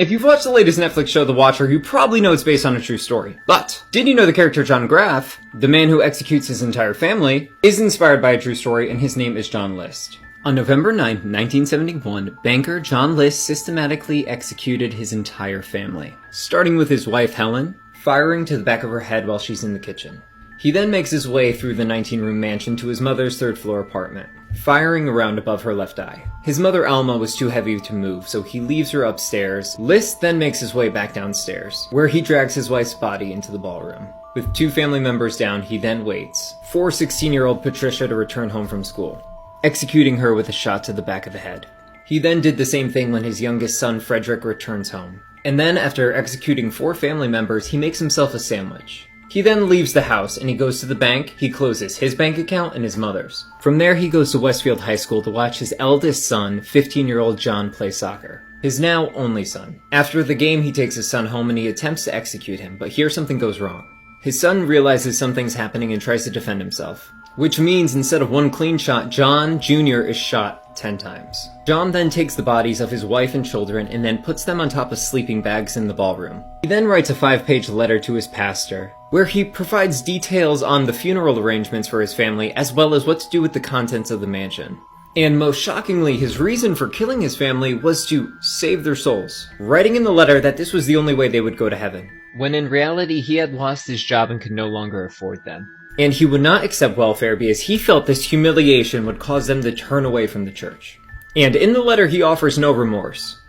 If you've watched the latest Netflix show The Watcher, you probably know it's based on a true story. But did you know the character John Graff, the man who executes his entire family, is inspired by a true story, and his name is John List. On November 9, 1971, banker John List systematically executed his entire family, starting with his wife Helen, firing to the back of her head while she's in the kitchen. He then makes his way through the 19-room mansion to his mother's third-floor apartment, firing around above her left eye. His mother Alma was too heavy to move, so he leaves her upstairs. List then makes his way back downstairs, where he drags his wife's body into the ballroom. With 2 family members down, he then waits for 16-year-old Patricia to return home from school, executing her with a shot to the back of the head. He then did the same thing when his youngest son Frederick returns home. And then, after executing 4 family members, he makes himself a sandwich. He then leaves the house and he goes to the bank. He closes his bank account and his mother's. From there, he goes to Westfield High School to watch his eldest son, 15-year-old John, play soccer. His now only son. After the game, he takes his son home and he attempts to execute him, but here something goes wrong. His son realizes something's happening and tries to defend himself, which means instead of 1 clean shot, John Jr. is shot 10 times. John then takes the bodies of his wife and children and then puts them on top of sleeping bags in the ballroom. He then writes a 5-page letter to his pastor, where he provides details on the funeral arrangements for his family, as well as what to do with the contents of the mansion. And most shockingly, his reason for killing his family was to save their souls, writing in the letter that this was the only way they would go to heaven, when in reality he had lost his job and could no longer afford them. And he would not accept welfare because he felt this humiliation would cause them to turn away from the church. And in the letter he offers no remorse,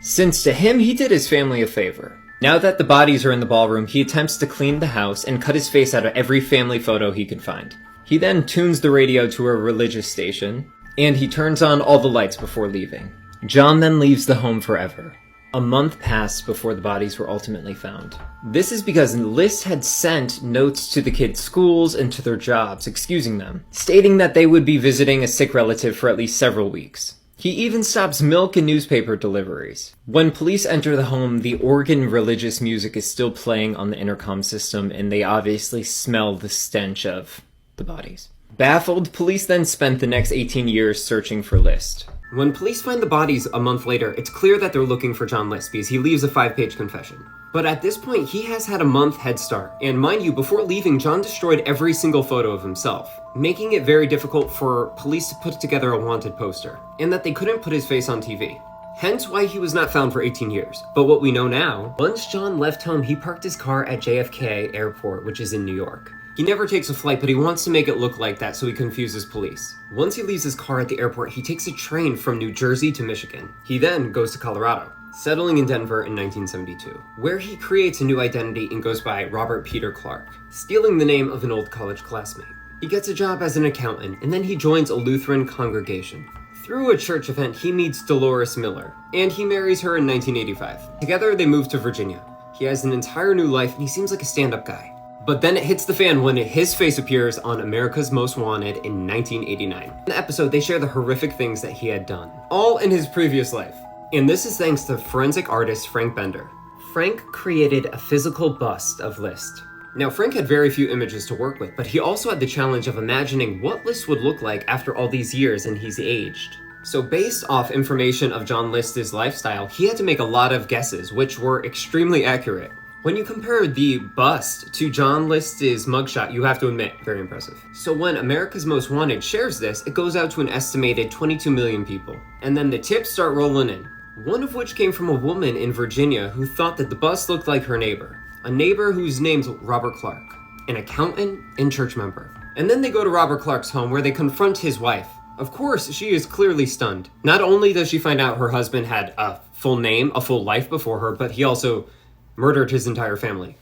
since to him he did his family a favor. Now that the bodies are in the ballroom, he attempts to clean the house and cut his face out of every family photo he can find. He then tunes the radio to a religious station, and he turns on all the lights before leaving. John then leaves the home forever. A month passed before the bodies were ultimately found. This is because List had sent notes to the kids' schools and to their jobs, excusing them, stating that they would be visiting a sick relative for at least several weeks. He even stops milk and newspaper deliveries. When police enter the home, the organ religious music is still playing on the intercom system, and they obviously smell the stench of the bodies. Baffled, police then spent the next 18 years searching for List. When police find the bodies a month later, it's clear that they're looking for John List because he leaves a 5-page confession. But at this point, he has had a month head start. And mind you, before leaving, John destroyed every single photo of himself, making it very difficult for police to put together a wanted poster, and that they couldn't put his face on TV. Hence why he was not found for 18 years. But what we know now, once John left home, he parked his car at JFK Airport, which is in New York. He never takes a flight, but he wants to make it look like that so he confuses police. Once he leaves his car at the airport, he takes a train from New Jersey to Michigan. He then goes to Colorado, settling in Denver in 1972, where he creates a new identity and goes by Robert Peter Clark, stealing the name of an old college classmate. He gets a job as an accountant, and then he joins a Lutheran congregation. Through a church event, he meets Dolores Miller, and he marries her in 1985. Together, they move to Virginia. He has an entire new life, and he seems like a stand-up guy. But then it hits the fan when his face appears on America's Most Wanted in 1989. In the episode, they share the horrific things that he had done, all in his previous life. And this is thanks to forensic artist Frank Bender. Frank created a physical bust of List. Now, Frank had very few images to work with, but he also had the challenge of imagining what List would look like after all these years and he's aged. So based off information of John List's lifestyle, he had to make a lot of guesses, which were extremely accurate. When you compare the bust to John List's mugshot, you have to admit, very impressive. So when America's Most Wanted shares this, it goes out to an estimated 22 million people. And then the tips start rolling in. One of which came from a woman in Virginia who thought that the bust looked like her neighbor. A neighbor whose name's Robert Clark, an accountant and church member. And then they go to Robert Clark's home where they confront his wife. Of course, she is clearly stunned. Not only does she find out her husband had a full name, a full life before her, but he also murdered his entire family.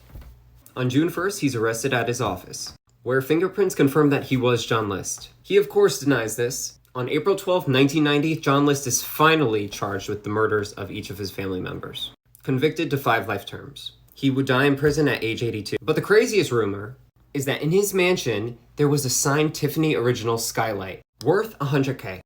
On June 1st, he's arrested at his office, where fingerprints confirm that he was John List. He of course denies this. On April 12, 1990, John List is finally charged with the murders of each of his family members, convicted to 5 life terms. He would die in prison at age 82. But the craziest rumor is that in his mansion, there was a signed Tiffany original skylight, worth $100K.